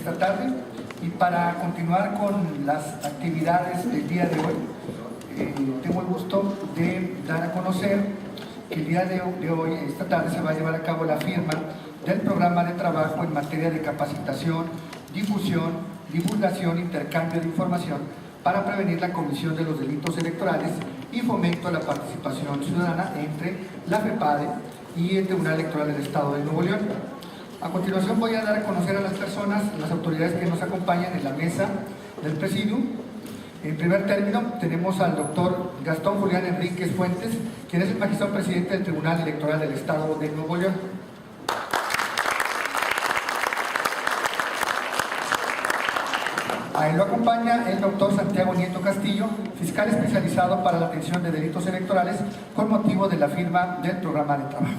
Esta tarde, y para continuar con las actividades del día de hoy, tengo el gusto de dar a conocer que el día de hoy, esta tarde, se va a llevar a cabo la firma del programa de trabajo en materia de capacitación, difusión, divulgación, intercambio de información para prevenir la comisión de los delitos electorales y fomento a la participación ciudadana entre la FEPADE y el Tribunal Electoral del Estado de Nuevo León. A continuación voy a dar a conocer a las personas, las autoridades que nos acompañan en la mesa del Presidium. En primer término tenemos al doctor Gastón Julián Enríquez Fuentes, quien es el magistrado presidente del Tribunal Electoral del Estado de Nuevo León. A él lo acompaña el doctor Santiago Nieto Castillo, fiscal especializado para la atención de delitos electorales con motivo de la firma del programa de trabajo.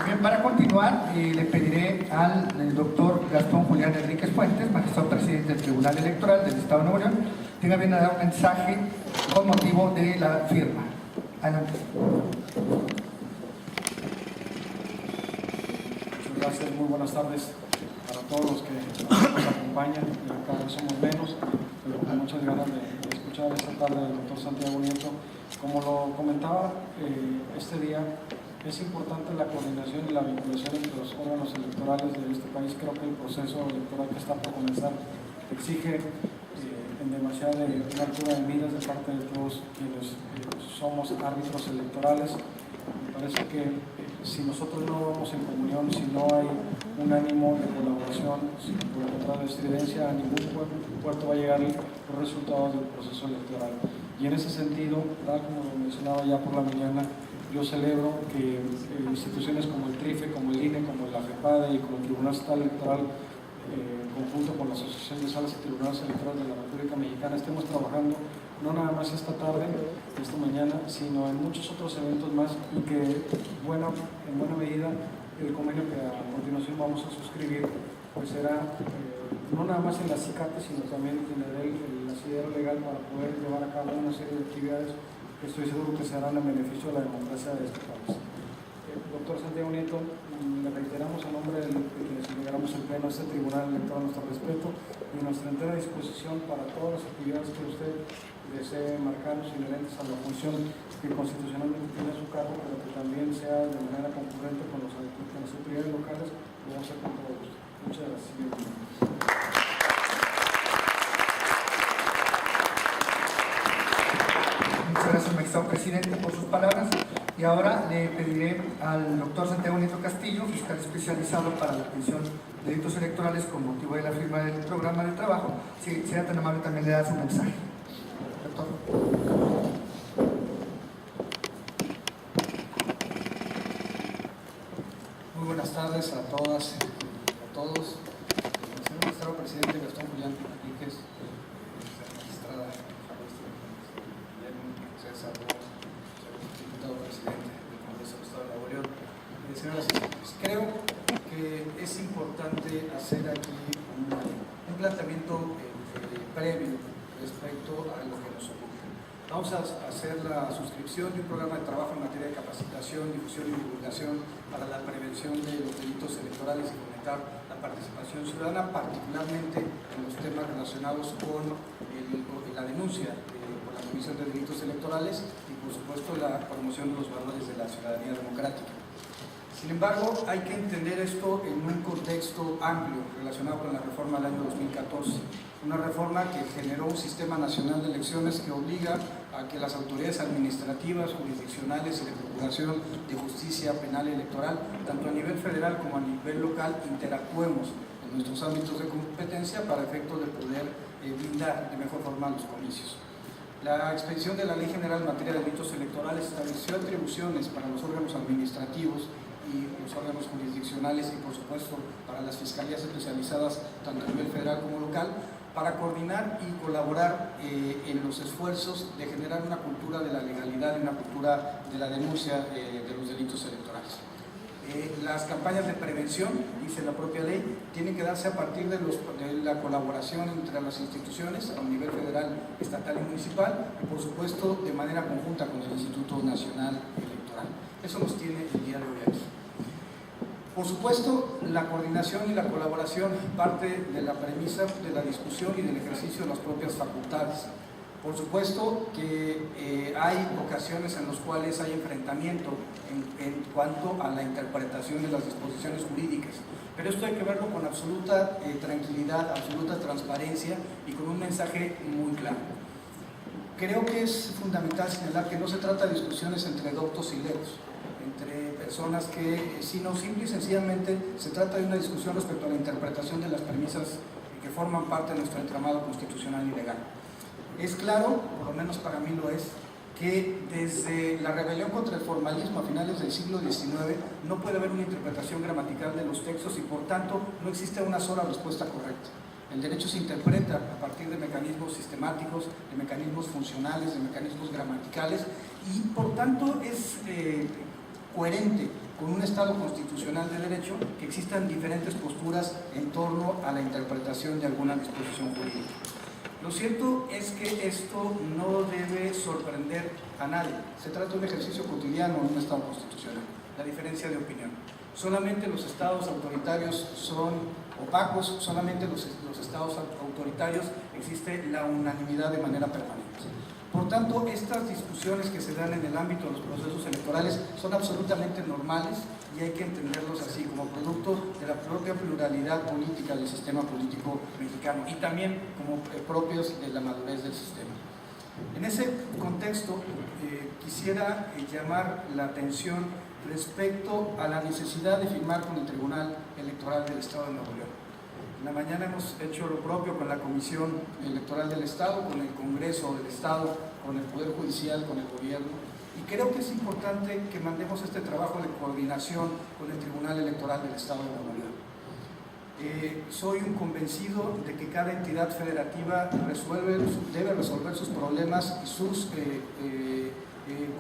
Bien, para continuar, le pediré al doctor Gastón Julián Enríquez Fuentes, magistrado presidente del Tribunal Electoral del Estado de Nuevo León, tenga bien a dar un mensaje con motivo de la firma. Adelante. Gracias, muy buenas tardes para todos los que nos acompañan. Cada vez somos menos, pero con muchas ganas de escuchar esta tarde al doctor Santiago Nieto. Como lo comentaba, este día es importante la coordinación y la vinculación entre los órganos electorales de este país. Creo que el proceso electoral que está por comenzar exige en demasiada una altura de miras de parte de todos quienes somos árbitros electorales. Me parece que si nosotros no vamos en comunión, si no hay un ánimo de colaboración, si por el contrario de estridencia, a ningún puerto va a llegar los resultados del proceso electoral. Y en ese sentido, tal como lo mencionaba ya por la mañana, yo celebro que instituciones como el TRIFE, como el INE, como la FEPADE y como el Tribunal Estatal Electoral, en conjunto con la Asociación de Salas y Tribunales Electorales de la República Mexicana, estemos trabajando no nada más esta tarde, esta mañana, sino en muchos otros eventos más, y que, en buena medida, el convenio que a continuación vamos a suscribir, pues será no nada más en la CICATE, sino también en el asidero legal para poder llevar a cabo una serie de actividades que estoy seguro que se harán en beneficio de la democracia de este país. Doctor Santiago Nieto, le reiteramos a nombre de quienes integramos el pleno de este tribunal electoral nuestro respeto y nuestra entera disposición para todas las actividades que usted desee marcarnos inherentes a la función que constitucionalmente tiene a su cargo, pero que también sea de manera concurrente con las autoridades locales. Lo vamos a hacer con todo gusto. Muchas gracias. Muchas gracias, magistrado presidente, por sus palabras. Y ahora le pediré al doctor Santiago Nieto Castillo, fiscal especializado para la atención de delitos electorales con motivo de la firma del programa de trabajo, si sea tan amable también le da su mensaje. Doctor. Muy buenas tardes a todas y a todos. Señor magistrado presidente Gastón Julián Enríquez, magistrada César, diputado presidente del Congreso del Estado de Nuevo León. Señoras y señores, creo que es importante hacer aquí un planteamiento previo respecto a lo que nos ocurre. Vamos a hacer la suscripción de un programa de trabajo en materia de capacitación, difusión y divulgación para la prevención de los delitos electorales y fomentar la participación ciudadana, particularmente en los temas relacionados con la denuncia por la comisión de delitos electorales y, por supuesto, la promoción de los valores de la ciudadanía democrática. Sin embargo, hay que entender esto en un contexto amplio relacionado con la reforma del año 2014, una reforma que generó un sistema nacional de elecciones que obliga a que las autoridades administrativas, jurisdiccionales y de procuración de justicia penal y electoral, tanto a nivel federal como a nivel local, interactuemos en nuestros ámbitos de competencia para efecto de poder blindar de mejor forma los comicios. La expedición de la Ley General en materia de delitos electorales estableció atribuciones para los órganos administrativos y los órganos jurisdiccionales y, por supuesto, para las fiscalías especializadas tanto a nivel federal como local, para coordinar y colaborar en los esfuerzos de generar una cultura de la legalidad y una cultura de la denuncia de los delitos electorales. Las campañas de prevención, dice la propia ley, tienen que darse a partir de la colaboración entre las instituciones a nivel federal, estatal y municipal, y por supuesto de manera conjunta con el Instituto Nacional Electoral. Eso nos tiene el día de hoy aquí. Por supuesto, la coordinación y la colaboración parte de la premisa de la discusión y del ejercicio de las propias facultades. Por supuesto que hay ocasiones en las cuales hay enfrentamiento en cuanto a la interpretación de las disposiciones jurídicas, pero esto hay que verlo con absoluta tranquilidad, absoluta transparencia y con un mensaje muy claro. Creo que es fundamental señalar que no se trata de discusiones entre doctos y legos, entre personas sino simple y sencillamente se trata de una discusión respecto a la interpretación de las premisas que forman parte de nuestro entramado constitucional y legal. Es claro, por lo menos para mí lo es, que desde la rebelión contra el formalismo a finales del siglo XIX no puede haber una interpretación gramatical de los textos y por tanto no existe una sola respuesta correcta. El derecho se interpreta a partir de mecanismos sistemáticos, de mecanismos funcionales, de mecanismos gramaticales y por tanto es coherente con un Estado constitucional de derecho que existan diferentes posturas en torno a la interpretación de alguna disposición jurídica. Lo cierto es que esto no debe sorprender a nadie. Se trata de un ejercicio cotidiano en un Estado constitucional, la diferencia de opinión. Solamente los estados autoritarios son opacos, solamente los estados autoritarios existe la unanimidad de manera permanente. Por tanto, estas discusiones que se dan en el ámbito de los procesos electorales son absolutamente normales y hay que entenderlos así, como producto de la propia pluralidad política del sistema político mexicano y también como propios de la madurez del sistema. En ese contexto, quisiera llamar la atención respecto a la necesidad de firmar con el Tribunal Electoral del Estado de Nuevo León. En la mañana hemos hecho lo propio con la Comisión Electoral del Estado, con el Congreso del Estado, con el Poder Judicial, con el Gobierno. Y creo que es importante que mandemos este trabajo de coordinación con el Tribunal Electoral del Estado de Nuevo León. Soy un convencido de que cada entidad federativa debe resolver sus problemas y sus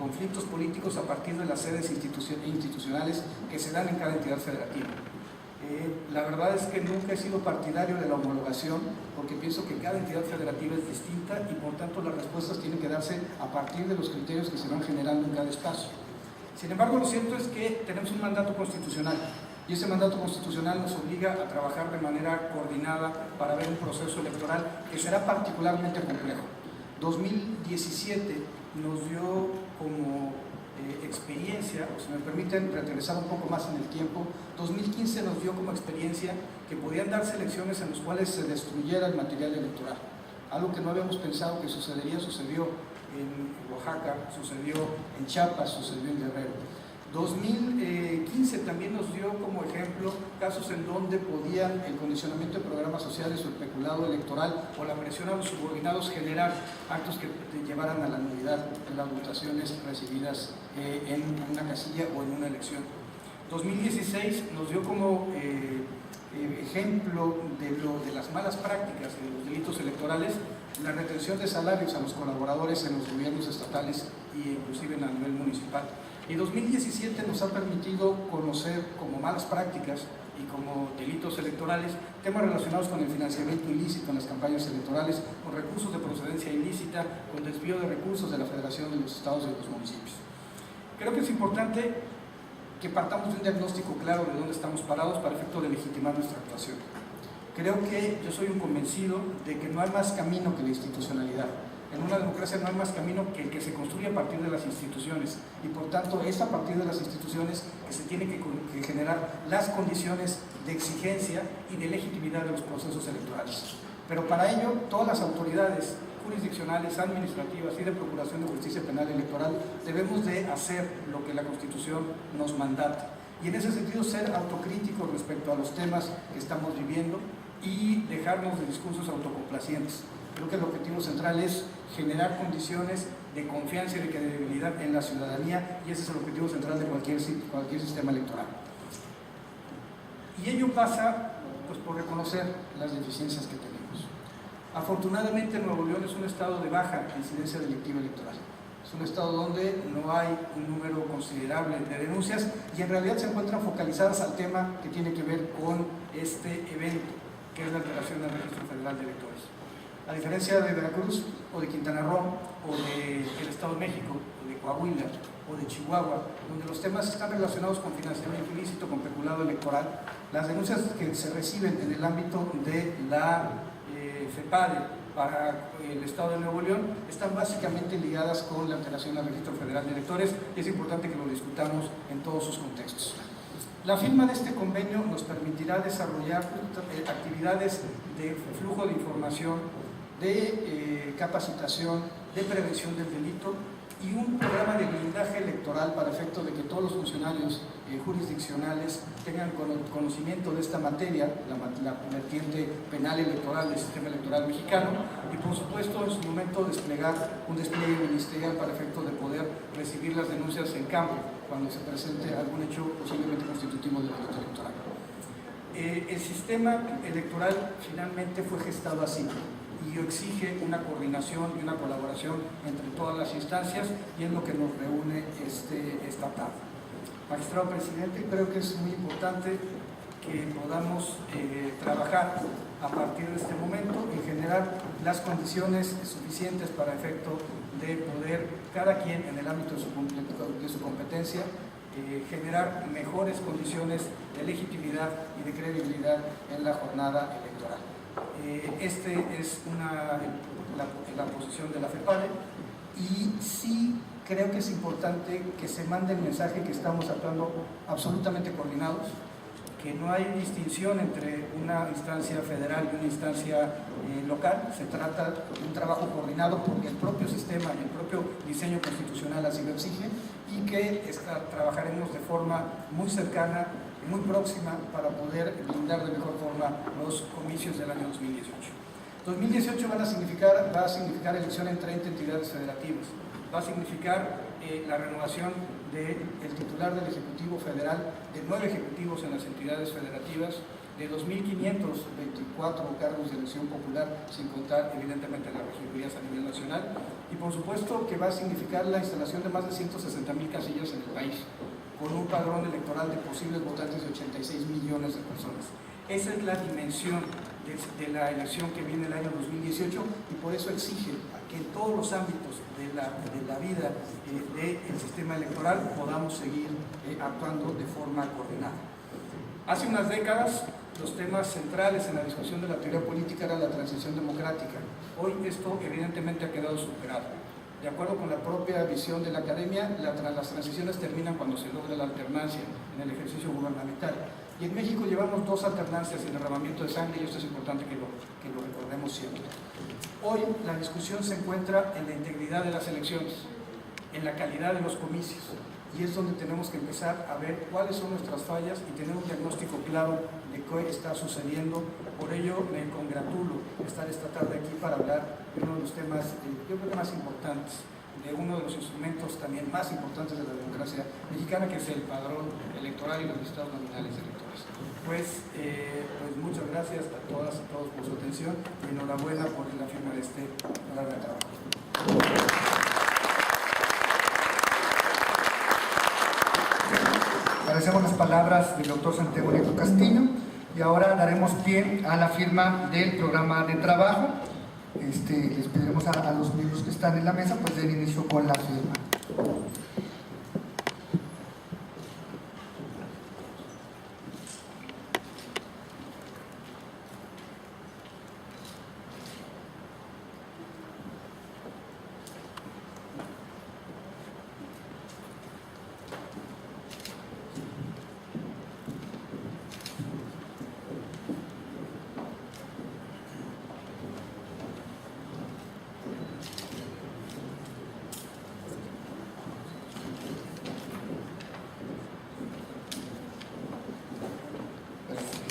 conflictos políticos a partir de las sedes institucionales que se dan en cada entidad federativa. La verdad es que nunca he sido partidario de la homologación porque pienso que cada entidad federativa es distinta y por tanto las respuestas tienen que darse a partir de los criterios que se van generando en cada espacio. Sin embargo, lo cierto es que tenemos un mandato constitucional y ese mandato constitucional nos obliga a trabajar de manera coordinada para ver un proceso electoral que será particularmente complejo. 2017 nos dio como experiencia, o si me permiten regresar un poco más en el tiempo, 2015 nos dio como experiencia que podían darse elecciones en las cuales se destruyera el material electoral. Algo que no habíamos pensado que sucedería, sucedió en Oaxaca, sucedió en Chiapas, sucedió en Guerrero. 2015 también nos dio como ejemplo casos en donde podían el condicionamiento de programas sociales o el peculado electoral o la presión a los subordinados generar actos que llevaran a la nulidad de las votaciones recibidas en una casilla o en una elección. 2016 nos dio como ejemplo de las malas prácticas de los delitos electorales la retención de salarios a los colaboradores en los gobiernos estatales e inclusive a nivel municipal. Y 2017 nos ha permitido conocer como malas prácticas y como delitos electorales temas relacionados con el financiamiento ilícito en las campañas electorales, con recursos de procedencia ilícita, con desvío de recursos de la Federación de los Estados y de los municipios. Creo que es importante que partamos de un diagnóstico claro de dónde estamos parados para efecto de legitimar nuestra actuación. Creo que yo soy un convencido de que no hay más camino que la institucionalidad. En una democracia no hay más camino que el que se construye a partir de las instituciones y por tanto es a partir de las instituciones que se tienen que generar las condiciones de exigencia y de legitimidad de los procesos electorales. Pero para ello todas las autoridades jurisdiccionales, administrativas y de procuración de justicia penal electoral debemos de hacer lo que la Constitución nos mandata y en ese sentido ser autocríticos respecto a los temas que estamos viviendo y dejarnos de discursos autocomplacientes. Creo que el objetivo central es generar condiciones de confianza y de credibilidad en la ciudadanía y ese es el objetivo central de cualquier sistema electoral. Y ello pasa pues, por reconocer las deficiencias que tenemos. Afortunadamente Nuevo León es un estado de baja incidencia delictiva electoral. Es un estado donde no hay un número considerable de denuncias y en realidad se encuentran focalizadas al tema que tiene que ver con este evento, que es la alteración del Registro Federal de Electores. A diferencia de Veracruz o de Quintana Roo o del Estado de México o de Coahuila o de Chihuahua, donde los temas están relacionados con financiamiento ilícito, con peculado Tribunal Electoral, las denuncias que se reciben en el ámbito de la FEPADE para el Estado de Nuevo León están básicamente ligadas con la alteración al Registro Federal de Electores, y es importante que lo discutamos en todos sus contextos. La firma de este convenio nos permitirá desarrollar actividades de flujo de información, de capacitación, de prevención del delito y un programa de blindaje electoral para efecto de que todos los funcionarios jurisdiccionales tengan conocimiento de esta materia, la vertiente penal electoral del sistema electoral mexicano, y por supuesto en su momento desplegar un despliegue ministerial para efecto de poder recibir las denuncias en campo cuando se presente algún hecho posiblemente constitutivo del delito electoral. El sistema electoral finalmente fue gestado así y exige una coordinación y una colaboración entre todas las instancias, y es lo que nos reúne esta tarde. Magistrado presidente, creo que es muy importante que podamos trabajar a partir de este momento y generar las condiciones suficientes para efecto de poder, cada quien en el ámbito de su competencia, generar mejores condiciones de legitimidad y de credibilidad en la jornada electoral. Este es la posición de la FEPADE, y sí creo que es importante que se mande el mensaje que estamos actuando absolutamente coordinados, que no hay distinción entre una instancia federal y una instancia local. Se trata de un trabajo coordinado porque el propio sistema y el propio diseño constitucional así lo exige, y que trabajaremos de forma muy cercana, muy próxima, para poder blindar de mejor forma los comicios del año 2018. 2018 va a significar elección en 30 entidades federativas, va a significar la renovación del titular del Ejecutivo Federal, de 9 ejecutivos en las entidades federativas, de 2.524 cargos de elección popular, sin contar evidentemente las regidurías a nivel nacional, y por supuesto que va a significar la instalación de más de 160.000 casillas en el país, con un padrón electoral de posibles votantes de 86 millones de personas. Esa es la dimensión de la elección que viene el año 2018, y por eso exige que en todos los ámbitos de la vida del sistema electoral podamos seguir actuando de forma coordinada. Hace unas décadas los temas centrales en la discusión de la teoría política era la transición democrática. Hoy esto evidentemente ha quedado superado. De acuerdo con la propia visión de la academia, las transiciones terminan cuando se logra la alternancia en el ejercicio gubernamental. Y en México llevamos 2 alternancias en derramamiento de sangre, y esto es importante que lo recordemos siempre. Hoy la discusión se encuentra en la integridad de las elecciones, en la calidad de los comicios, y es donde tenemos que empezar a ver cuáles son nuestras fallas y tener un diagnóstico claro de qué está sucediendo. Por ello me congratulo de estar esta tarde aquí para hablar de uno de los temas, yo creo que más importantes, de uno de los instrumentos también más importantes de la democracia mexicana, que es el padrón electoral y los listados nominales electorales. Pues muchas gracias a todas y todos por su atención, y enhorabuena por la firma de este programa de trabajo. Agradecemos las palabras del doctor Santiago Nieto Castillo, y ahora daremos pie a la firma del programa de trabajo. Les pediremos a los miembros que están en la mesa pues den inicio con la firma.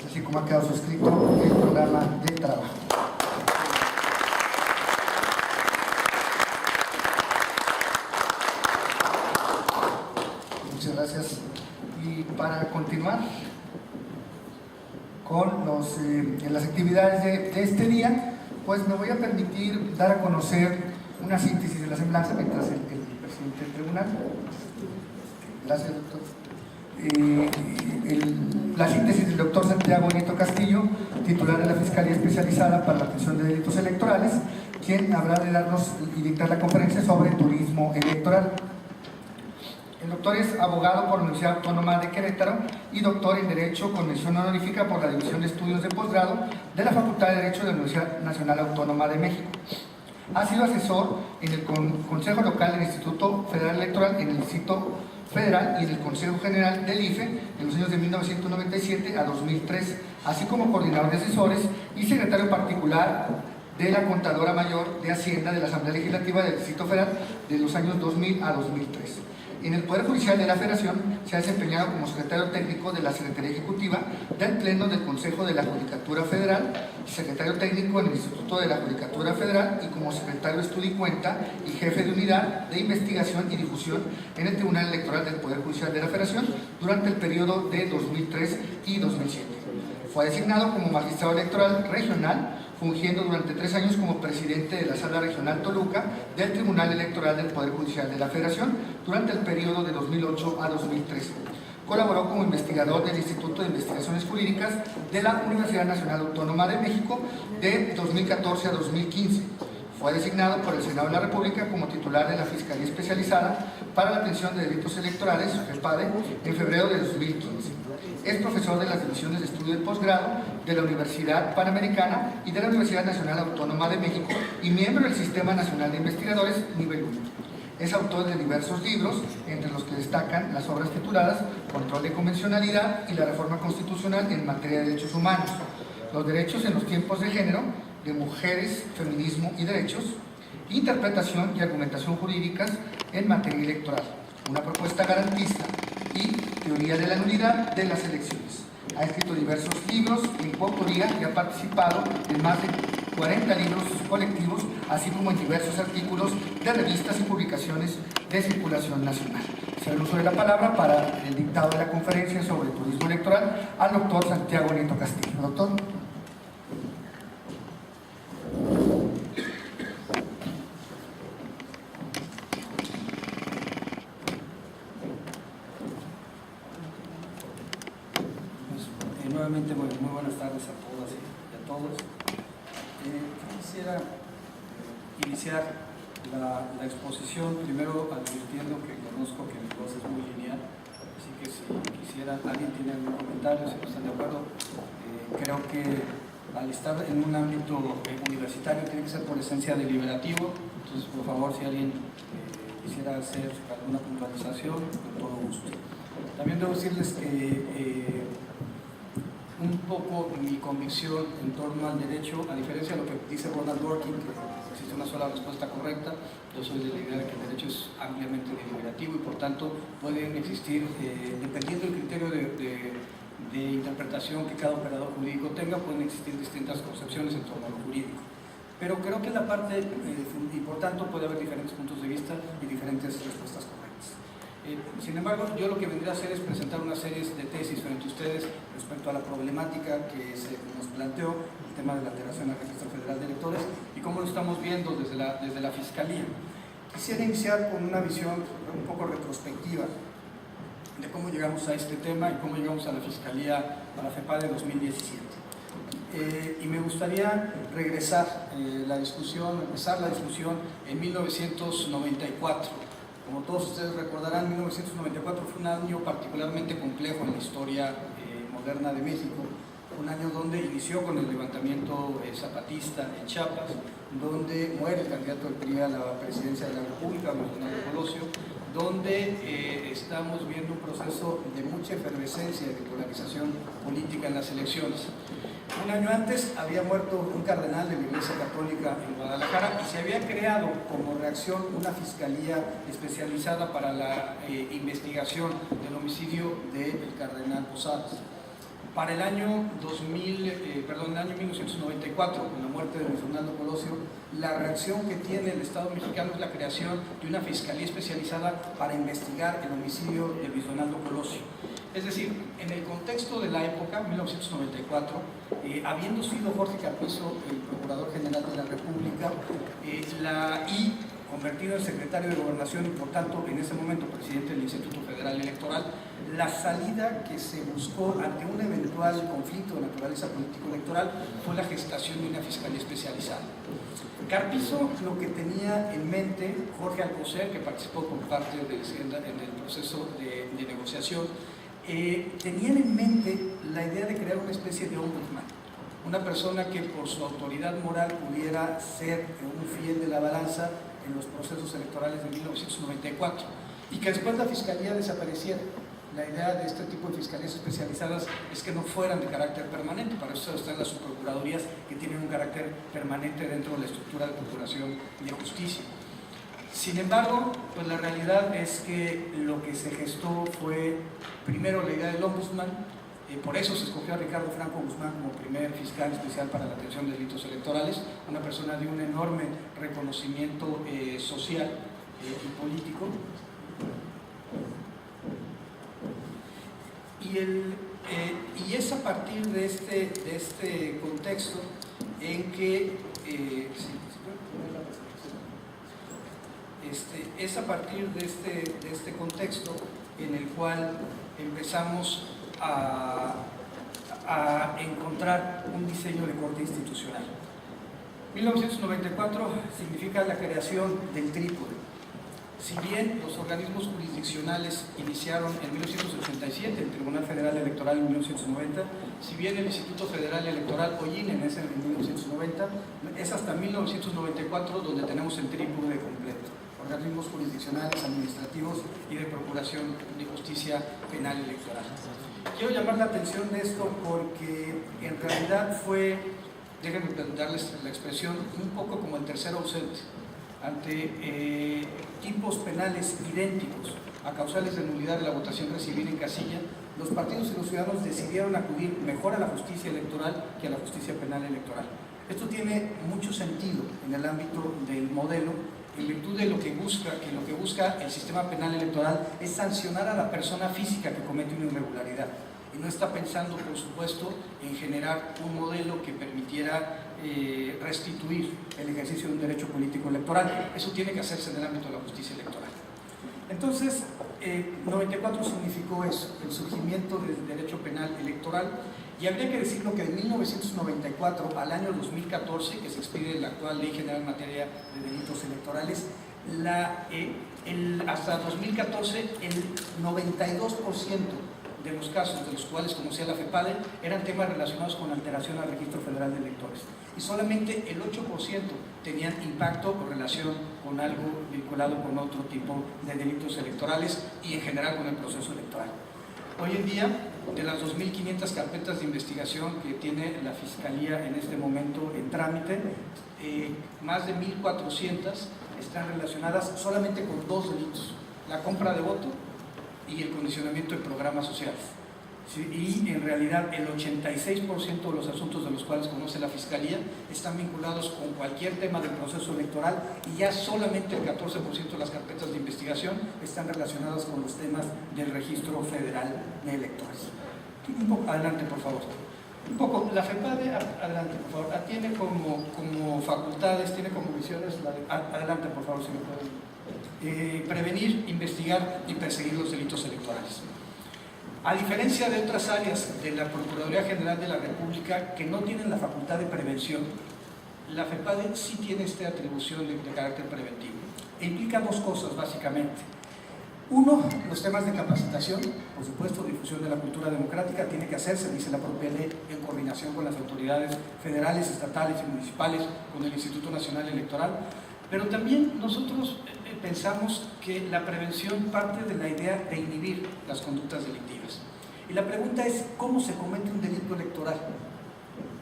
Así como ha quedado suscrito el programa de trabajo. Muchas gracias. Y para continuar con las actividades de este día, pues me voy a permitir dar a conocer una síntesis de la semblanza mientras el presidente del tribunal. Gracias, doctor. La síntesis del doctor Santiago Nieto Castillo, titular de la Fiscalía Especializada para la Atención de Delitos Electorales, quien habrá de darnos y dictar la conferencia sobre turismo electoral. El doctor es abogado por la Universidad Autónoma de Querétaro y doctor en Derecho con mención honorífica por la División de Estudios de Posgrado de la Facultad de Derecho de la Universidad Nacional Autónoma de México. Ha sido asesor en el Consejo Local del Instituto Federal Electoral, en el Distrito Federal y en el Consejo General del IFE en los años de 1997 a 2003, así como coordinador de asesores y secretario particular de la Contadora Mayor de Hacienda de la Asamblea Legislativa del Distrito Federal de los años 2000 a 2003. En el Poder Judicial de la Federación se ha desempeñado como secretario técnico de la Secretaría Ejecutiva del Pleno del Consejo de la Judicatura Federal, secretario técnico en el Instituto de la Judicatura Federal y como secretario de Estudio y Cuenta y jefe de Unidad de Investigación y Difusión en el Tribunal Electoral del Poder Judicial de la Federación durante el periodo de 2003 y 2007. Fue designado como magistrado electoral regional, fungiendo durante 3 años como presidente de la Sala Regional Toluca del Tribunal Electoral del Poder Judicial de la Federación durante el periodo de 2008 a 2013. Colaboró como investigador del Instituto de Investigaciones Jurídicas de la Universidad Nacional Autónoma de México de 2014 a 2015. Fue designado por el Senado de la República como titular de la Fiscalía Especializada para la Atención de Delitos Electorales, FEPADE, en febrero de 2015. Es profesor de las Divisiones de Estudio de Posgrado de la Universidad Panamericana y de la Universidad Nacional Autónoma de México y miembro del Sistema Nacional de Investigadores Nivel 1. Es autor de diversos libros, entre los que destacan las obras tituladas Control de Convencionalidad y la Reforma Constitucional en materia de derechos humanos, Los derechos en los tiempos de género, de mujeres, feminismo y derechos, Interpretación y argumentación jurídicas en materia electoral, una propuesta garantista y teoría de la nulidad de las elecciones. Ha escrito diversos libros en coautoría y ha participado en más de 40 libros colectivos, así como en diversos artículos de revistas y publicaciones de circulación nacional. Se el uso de la palabra para el dictado de la conferencia sobre turismo electoral al doctor Santiago Nieto Castillo. Doctor. Nuevamente, muy buenas tardes a todas y a todos. Quisiera iniciar la exposición primero advirtiendo que conozco que mi voz es muy lineal, así que si alguien tiene algún comentario, si no están de acuerdo, creo que al estar en un ámbito universitario tiene que ser por esencia deliberativo, entonces por favor si alguien quisiera hacer alguna puntualización, con todo gusto. También debo decirles que un poco mi convicción en torno al derecho, a diferencia de lo que dice Ronald Dworkin, que existe una sola respuesta correcta, yo soy de la idea de que el derecho es ampliamente deliberativo y por tanto pueden existir, dependiendo del criterio de interpretación que cada operador jurídico tenga, pueden existir distintas concepciones en torno a lo jurídico. Pero creo que la parte, y por tanto puede haber diferentes puntos de vista y diferentes respuestas correctas. Sin embargo, yo lo que vendría a hacer es presentar una serie de tesis frente a ustedes respecto a la problemática que se nos planteó, el tema de la alteración al Registro Federal de Electores y cómo lo estamos viendo desde la Fiscalía. Quisiera iniciar con una visión un poco retrospectiva de cómo llegamos a este tema y cómo llegamos a la Fiscalía, a la FEPADE 2017. Y me gustaría regresar empezar la discusión en 1994. Como todos ustedes recordarán, 1994 fue un año particularmente complejo en la historia moderna de México. Un año donde inició con el levantamiento zapatista en Chiapas, donde muere el candidato del PRI a la presidencia de la República, Luis Donaldo Colosio, donde estamos viendo un proceso de mucha efervescencia y de polarización política en las elecciones. Un año antes había muerto un cardenal de la Iglesia Católica en Guadalajara y se había creado como reacción una fiscalía especializada para la investigación del homicidio del cardenal Posadas. Para el año 1994, con la muerte de Luis Donaldo Colosio, la reacción que tiene el Estado mexicano es la creación de una fiscalía especializada para investigar el homicidio de Luis Donaldo Colosio. Es decir, en el contexto de la época, 1994, habiendo sido Jorge Carpizo el Procurador General de la República, y convertido en secretario de Gobernación y por tanto en ese momento presidente del Instituto Federal Electoral, la salida que se buscó ante un eventual conflicto de naturaleza político-electoral fue la gestación de una fiscalía especializada. Carpizo lo que tenía en mente, Jorge Alcocer, que participó por parte de Senda en el proceso de negociación, tenían en mente la idea de crear una especie de ombudsman, una persona que por su autoridad moral pudiera ser un fiel de la balanza en los procesos electorales de 1994 y que después la fiscalía desapareciera. La idea de este tipo de fiscalías especializadas es que no fueran de carácter permanente, para eso están las subprocuradurías que tienen un carácter permanente dentro de la estructura de procuración de justicia. Sin embargo, pues la realidad es que lo que se gestó fue primero la idea del ombudsman, por eso se escogió a Ricardo Franco Guzmán como primer fiscal especial para la atención de delitos electorales, una persona de un enorme reconocimiento social y político. Y es a partir de este contexto en que es a partir de este contexto en el cual empezamos a encontrar un diseño de corte institucional. 1994 significa la creación del trípode. Si bien los organismos jurisdiccionales iniciaron en 1987, el Tribunal Federal Electoral en 1990, si bien el Instituto Federal Electoral, o INE, es en 1990, es hasta 1994 donde tenemos el trípode completo: organismos jurisdiccionales, administrativos y de procuración de justicia penal electoral. Quiero llamar la atención de esto porque en realidad fue, déjenme darles la expresión, un poco como el tercero ausente. Ante tipos penales idénticos a causales de nulidad de la votación recibida en casilla, los partidos y los ciudadanos decidieron acudir mejor a la justicia electoral que a la justicia penal electoral. Esto tiene mucho sentido en el ámbito del modelo, en virtud de lo que busca el sistema penal electoral es sancionar a la persona física que comete una irregularidad. Y no está pensando, por supuesto, en generar un modelo que permitiera restituir el ejercicio de un derecho político electoral. Eso tiene que hacerse en el ámbito de la justicia electoral. Entonces, 94 significó eso, el surgimiento del derecho penal electoral, y habría que decirlo que de 1994 al año 2014, que se expide la actual Ley General en materia de delitos electorales, hasta 2014 el 92% de los casos de los cuales conocía la FEPADE eran temas relacionados con alteración al Registro Federal de Electores, y solamente el 8% tenían impacto o relación con algo vinculado con otro tipo de delitos electorales y en general con el proceso electoral. Hoy en día, de las 2.500 carpetas de investigación que tiene la Fiscalía en este momento en trámite, más de 1.400 están relacionadas solamente con dos delitos: la compra de voto y el condicionamiento de programas sociales. ¿Sí? Y en realidad el 86% de los asuntos de los cuales conoce la Fiscalía están vinculados con cualquier tema del proceso electoral, y ya solamente el 14% de las carpetas de investigación están relacionadas con los temas del Registro Federal de Electores. Un poco, adelante, por favor. Un poco, la FEPADE, adelante, por favor, tiene como facultades, tiene como misiones, adelante, por favor, si me pueden. Prevenir, investigar y perseguir los delitos electorales. A diferencia de otras áreas de la Procuraduría General de la República que no tienen la facultad de prevención, la FEPADE sí tiene esta atribución de carácter preventivo. E implica dos cosas, básicamente. Uno, los temas de capacitación, por supuesto, difusión de la cultura democrática, tiene que hacerse, dice la propia ley, en coordinación con las autoridades federales, estatales y municipales, con el Instituto Nacional Electoral. Pero también nosotros pensamos que la prevención parte de la idea de inhibir las conductas delictivas. Y la pregunta es, ¿cómo se comete un delito electoral?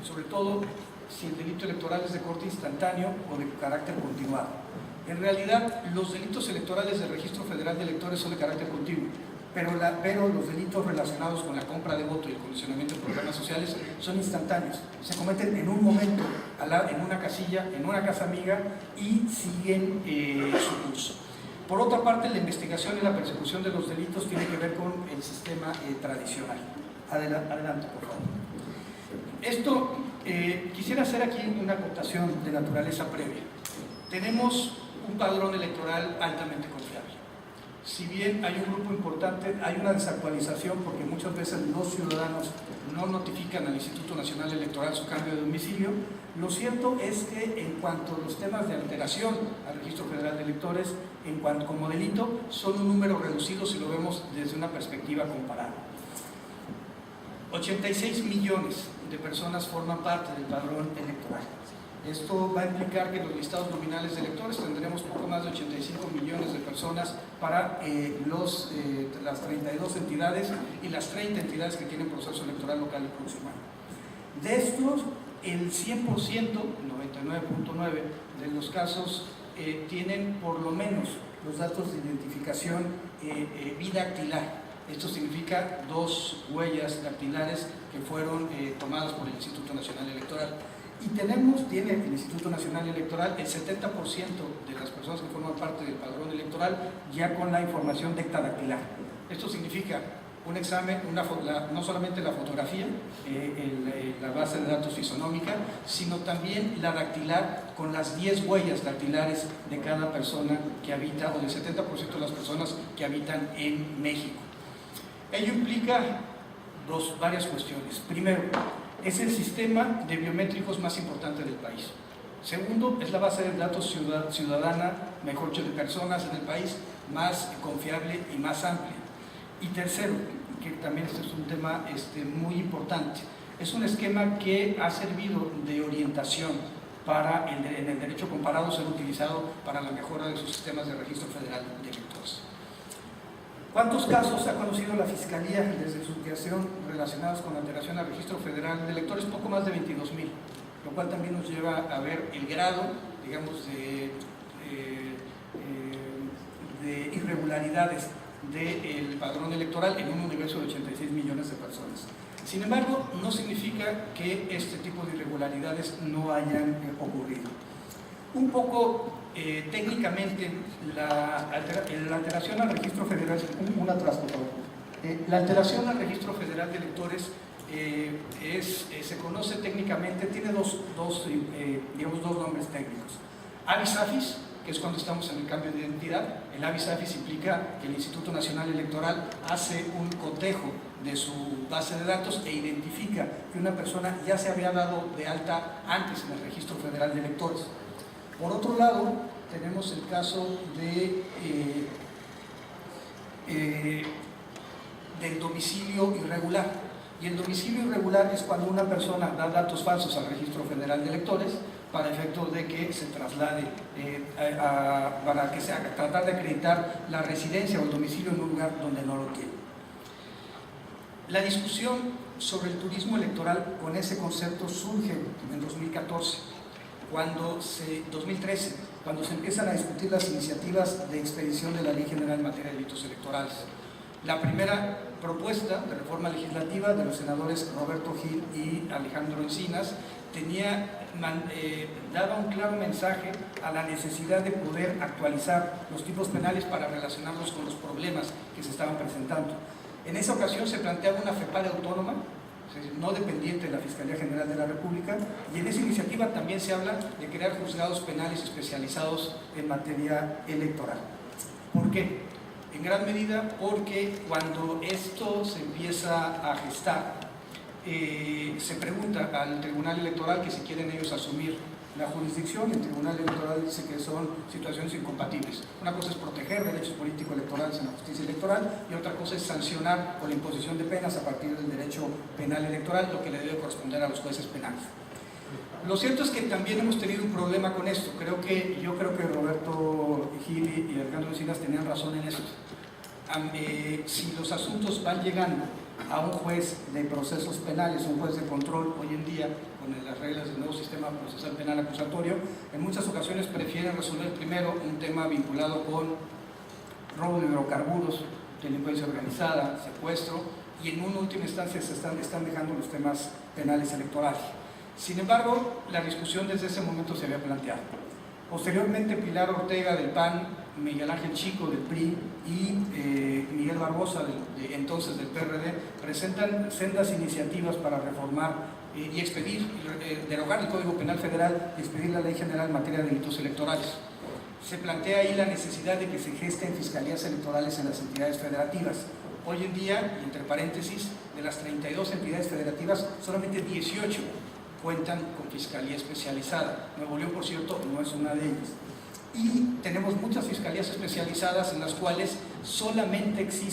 Sobre todo si el delito electoral es de corte instantáneo o de carácter continuado. En realidad, los delitos electorales del Registro Federal de Electores son de carácter continuo, pero los delitos relacionados con la compra de voto y el condicionamiento de programas sociales son instantáneos. Se cometen en un momento, en una casilla, en una casa amiga, y siguen su curso. Por otra parte, la investigación y la persecución de los delitos tiene que ver con el sistema tradicional. Adelante, por favor. Quisiera hacer aquí una acotación de naturaleza previa. Tenemos un padrón electoral altamente confiable. Si bien hay un grupo importante, hay una desactualización porque muchas veces los ciudadanos no notifican al Instituto Nacional Electoral su cambio de domicilio. Lo cierto es que en cuanto a los temas de alteración al Registro Federal de Electores, en cuanto como delito, son un número reducido si lo vemos desde una perspectiva comparada. 86 millones de personas forman parte del padrón electoral. Esto va a implicar que en los listados nominales de electores tendremos poco más de 85 millones de personas para las 32 entidades y las 30 entidades que tienen proceso electoral local y próximo. De estos, el 100%, 99.9% de los casos tienen por lo menos los datos de identificación bidactilar. Esto significa 2 huellas dactilares que fueron tomadas por el Instituto Nacional Electoral. Y tiene el Instituto Nacional Electoral el 70% de las personas que forman parte del padrón electoral ya con la información dectadactilar. Esto significa un examen, no solamente la fotografía, la base de datos fisonómica, sino también la dactilar con las 10 huellas dactilares de cada persona que habita, o del 70% de las personas que habitan en México. Ello implica varias cuestiones. Primero, es el sistema de biométricos más importante del país. Segundo, es la base de datos ciudadana, mejor dicho, de personas en el país, más confiable y más amplia. Y tercero, que también este es un tema muy importante, es un esquema que ha servido de orientación para en el derecho comparado ser utilizado para la mejora de sus sistemas de registro federal de electores. ¿Cuántos casos ha conocido la Fiscalía desde su creación relacionados con alteración al Registro Federal de Electores? Poco más de 22,000, lo cual también nos lleva a ver el grado, digamos, de irregularidades del padrón electoral en un universo de 86 millones de personas. Sin embargo, no significa que este tipo de irregularidades no hayan ocurrido. Un poco técnicamente, la alteración al registro federal, la alteración al registro federal de electores se conoce técnicamente, tiene dos nombres técnicos. Avis afis, que es cuando estamos en el cambio de identidad. El avis afis implica que el Instituto Nacional Electoral hace un cotejo de su base de datos e identifica que una persona ya se había dado de alta antes en el Registro Federal de Electores. Por otro lado, tenemos el caso del domicilio irregular. Y el domicilio irregular es cuando una persona da datos falsos al Registro Federal de Electores para efecto de que se traslade, para que se haga, tratar de acreditar la residencia o el domicilio en un lugar donde no lo tiene. La discusión sobre el turismo electoral con ese concepto surge en 2014. 2013, cuando se empiezan a discutir las iniciativas de expedición de la Ley General en materia de delitos electorales. La primera propuesta de reforma legislativa de los senadores Roberto Gil y Alejandro Encinas daba un claro mensaje a la necesidad de poder actualizar los tipos penales para relacionarlos con los problemas que se estaban presentando. En esa ocasión se planteaba una FEPADE autónoma, no dependiente de la Fiscalía General de la República, y en esa iniciativa también se habla de crear juzgados penales especializados en materia electoral. ¿Por qué? En gran medida porque cuando esto se empieza a gestar, se pregunta al Tribunal Electoral que si quieren ellos asumir la jurisdicción, y el Tribunal Electoral dice que son situaciones incompatibles. Una cosa es proteger derechos político-electorales en la justicia electoral y otra cosa es sancionar con la imposición de penas a partir del derecho penal electoral, lo que le debe corresponder a los jueces penales. Lo cierto es que también hemos tenido un problema con esto. Yo creo que Roberto Gil y Alejandro Encinas tenían razón en eso. Si los asuntos van llegando a un juez de procesos penales, un juez de control hoy en día, con las reglas del nuevo sistema procesal penal acusatorio, en muchas ocasiones prefieren resolver primero un tema vinculado con robo de hidrocarburos, delincuencia organizada, secuestro, y en una última instancia se están dejando los temas penales electorales. Sin embargo, la discusión desde ese momento se había planteado. Posteriormente, Pilar Ortega del PAN, Miguel Ángel Chico del PRI y Miguel Barbosa entonces del PRD presentan sendas iniciativas para reformar y expedir, derogar el Código Penal Federal y expedir la Ley General en materia de delitos electorales. se plantea ahí la necesidad de que se gesten fiscalías electorales en las entidades federativas. Hoy en día, y entre paréntesis, de las 32 entidades federativas, solamente 18 cuentan con fiscalía especializada. Nuevo León, por cierto, no es una de ellas. Y tenemos muchas fiscalías especializadas en las cuales solamente existe